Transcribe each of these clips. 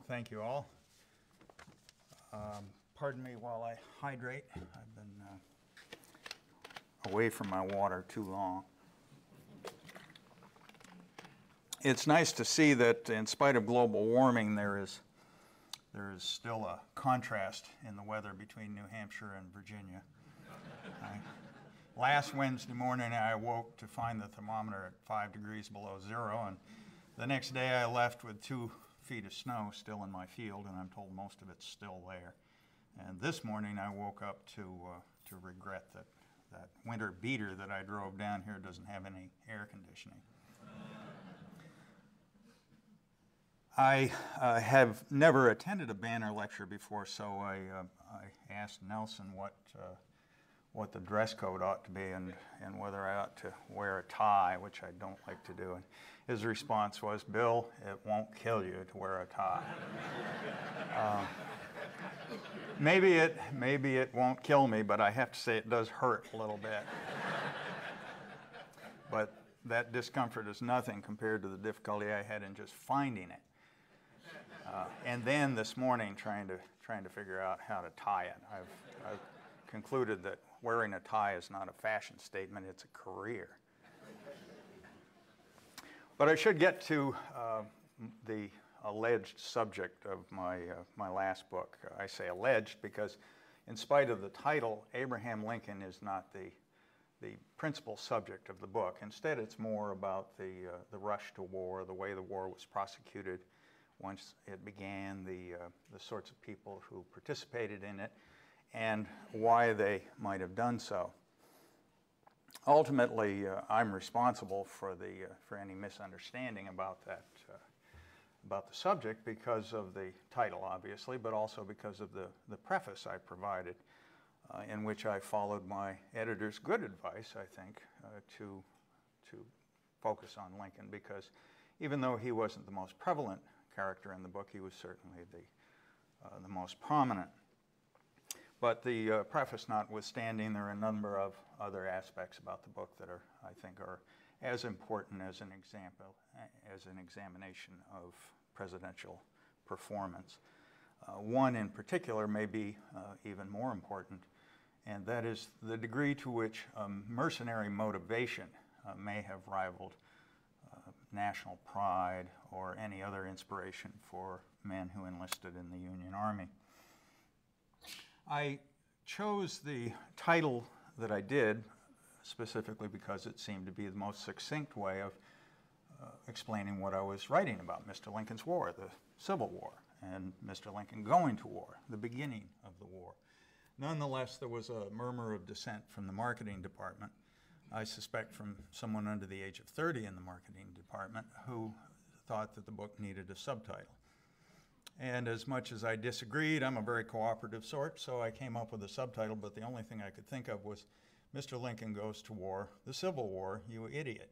Thank you all. Pardon me while I hydrate. I've been away from my water too long. It's nice to see that in spite of global warming, there is still a contrast in the weather between New Hampshire and Virginia. Last Wednesday morning, I awoke to find the thermometer at 5 degrees below zero, and the next day I left with 2 feet of snow still in my field, and I'm told most of it's still there. And this morning I woke up to regret that winter beater that I drove down here doesn't have any air conditioning. I have never attended a banner lecture before, so I asked Nelson what the dress code ought to be and whether I ought to wear a tie, which I don't like to do. And his response was, "Bill, it won't kill you to wear a tie." Maybe it won't kill me, but I have to say it does hurt a little bit. But that discomfort is nothing compared to the difficulty I had in just finding it. And then this morning trying to figure out how to tie it. I've concluded that wearing a tie is not a fashion statement, it's a career. But I should get to the alleged subject of my last book. I say alleged because in spite of the title, Abraham Lincoln is not the principal subject of the book. Instead, it's more about the rush to war, the way the war was prosecuted once it began, the sorts of people who participated in it, and why they might have done so. Ultimately, I'm responsible for any misunderstanding about the subject because of the title, obviously, but also because of the preface I provided, in which I followed my editor's good advice, I think, to focus on Lincoln, because even though he wasn't the most prevalent character in the book, he was certainly the most prominent. But the preface notwithstanding, there are a number of other aspects about the book that I think are as important as an examination of presidential performance. One in particular may be even more important, and that is the degree to which mercenary motivation may have rivaled national pride or any other inspiration for men who enlisted in the Union Army. I chose the title that I did specifically because it seemed to be the most succinct way of explaining what I was writing about, Mr. Lincoln's War, the Civil War, and Mr. Lincoln going to war, the beginning of the war. Nonetheless, there was a murmur of dissent from the marketing department, I suspect from someone under the age of 30 in the marketing department, who thought that the book needed a subtitle. And as much as I disagreed, I'm a very cooperative sort, so I came up with a subtitle, but the only thing I could think of was Mr. Lincoln Goes to War, the Civil War, you idiot.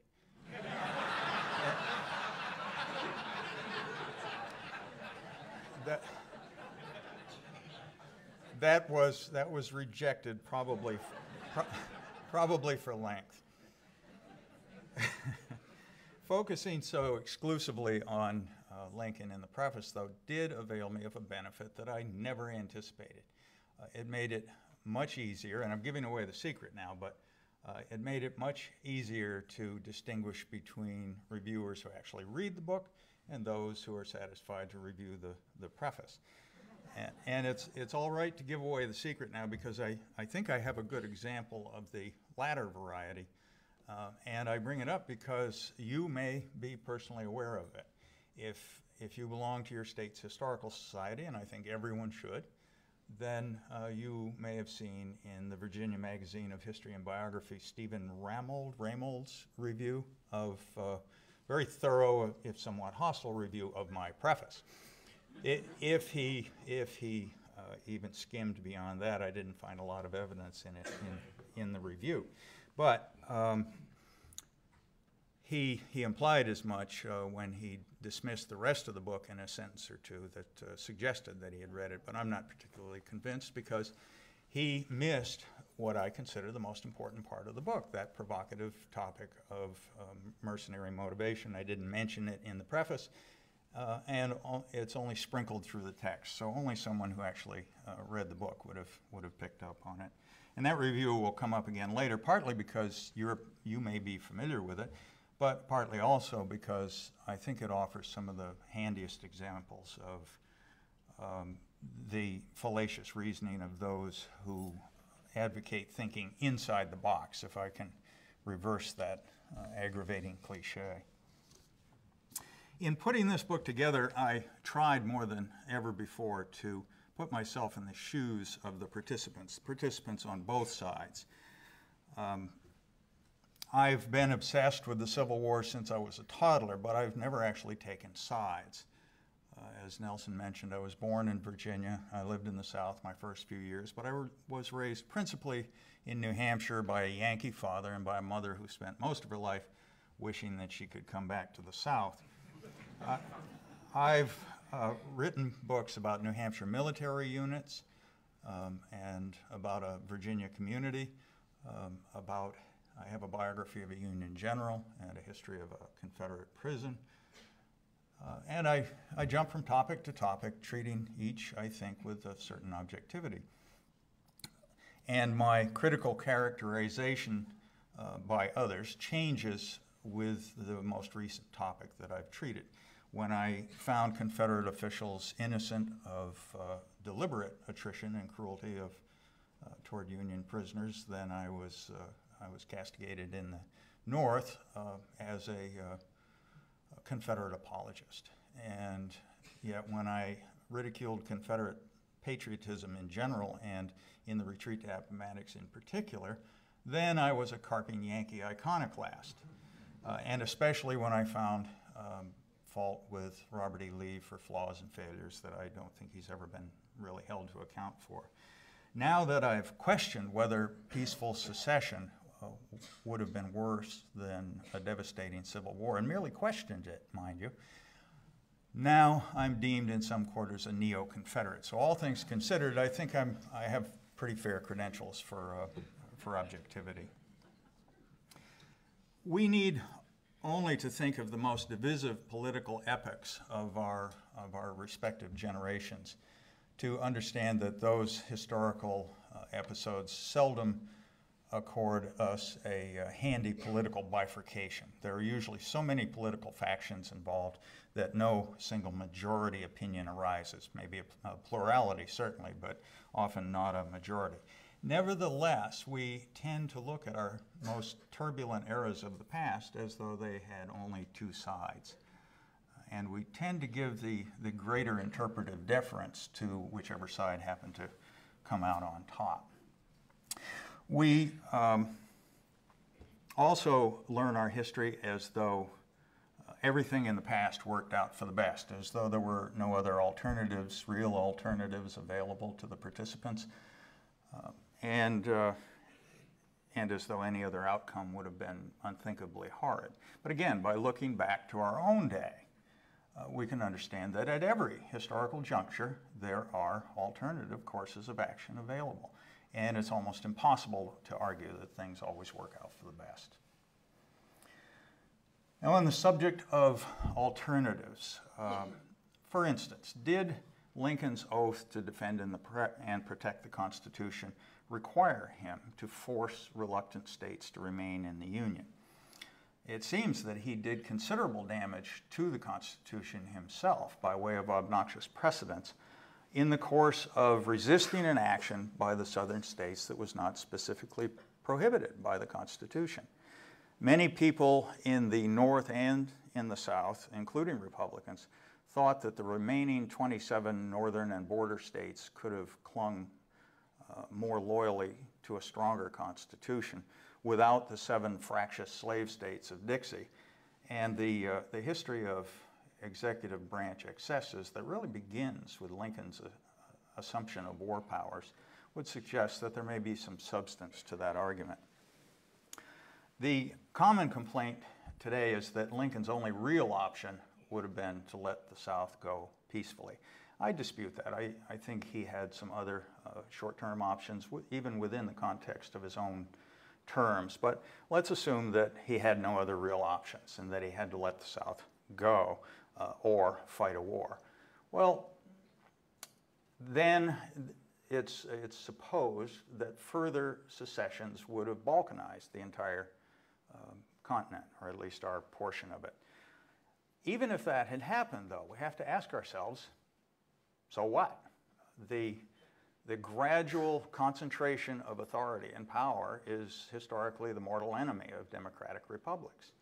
That was rejected probably for length. Focusing so exclusively on Lincoln in the preface, though, did avail me of a benefit that I never anticipated. It made it much easier, and I'm giving away the secret now, but it made it much easier to distinguish between reviewers who actually read the book and those who are satisfied to review the preface. And it's all right to give away the secret now because I think I have a good example of the latter variety. And I bring it up because you may be personally aware of it. If you belong to your state's historical society, and I think everyone should, then you may have seen in the Virginia Magazine of History and Biography Stephen Ramold's review of very thorough, if somewhat hostile review of my preface. If he even skimmed beyond that, I didn't find a lot of evidence in it in the review. But he implied as much when he dismissed the rest of the book in a sentence or two that suggested that he had read it, but I'm not particularly convinced because he missed what I consider the most important part of the book, that provocative topic of mercenary motivation. I didn't mention it in the preface, it's only sprinkled through the text, so only someone who actually read the book would have picked up on it. And that review will come up again later, partly because you may be familiar with it, but partly also because I think it offers some of the handiest examples of the fallacious reasoning of those who advocate thinking inside the box, if I can reverse that aggravating cliche. In putting this book together, I tried more than ever before to put myself in the shoes of the participants on both sides. I've been obsessed with the Civil War since I was a toddler, but I've never actually taken sides. As Nelson mentioned, I was born in Virginia. I lived in the South my first few years, but I was raised principally in New Hampshire by a Yankee father and by a mother who spent most of her life wishing that she could come back to the South. I've written books about New Hampshire military units and about a Virginia community, I have a biography of a Union general and a history of a Confederate prison. And I jump from topic to topic, treating each, I think, with a certain objectivity. And my critical characterization by others changes with the most recent topic that I've treated. When I found Confederate officials innocent of deliberate attrition and cruelty toward Union prisoners, then I was castigated in the North as a Confederate apologist. And yet when I ridiculed Confederate patriotism in general and in the retreat to Appomattox in particular, then I was a carping Yankee iconoclast. And especially when I found fault with Robert E. Lee for flaws and failures that I don't think he's ever been really held to account for. Now that I've questioned whether peaceful secession would have been worse than a devastating civil war, and merely questioned it, mind you, now I'm deemed in some quarters a neo-Confederate. So all things considered, I think I have pretty fair credentials for objectivity. We need only to think of the most divisive political epochs of our respective generations to understand that those historical episodes seldom accord us a handy political bifurcation. There are usually so many political factions involved that no single majority opinion arises. Maybe a plurality, certainly, but often not a majority. Nevertheless, we tend to look at our most turbulent eras of the past as though they had only two sides. And we tend to give the greater interpretive deference to whichever side happened to come out on top. We also learn our history as though everything in the past worked out for the best, as though there were no other alternatives, real alternatives available to the participants, and as though any other outcome would have been unthinkably horrid. But again, by looking back to our own day, we can understand that at every historical juncture, there are alternative courses of action available. And it's almost impossible to argue that things always work out for the best. Now, on the subject of alternatives, for instance, did Lincoln's oath to defend and protect the Constitution require him to force reluctant states to remain in the Union? It seems that he did considerable damage to the Constitution himself by way of obnoxious precedents in the course of resisting an action by the southern states that was not specifically prohibited by the Constitution. Many people in the North and in the South, including Republicans, thought that the remaining 27 northern and border states could have clung more loyally to a stronger Constitution without the 7 fractious slave states of Dixie. And the history of executive branch excesses that really begins with Lincoln's assumption of war powers would suggest that there may be some substance to that argument. The common complaint today is that Lincoln's only real option would have been to let the South go peacefully. I dispute that. I think he had some other short-term options, even within the context of his own terms. But let's assume that he had no other real options and that he had to let the South go. or fight a war. Well, then it's supposed that further secessions would have balkanized the entire continent, or at least our portion of it. Even if that had happened, though, we have to ask ourselves, so what? The gradual concentration of authority and power is historically the mortal enemy of democratic republics.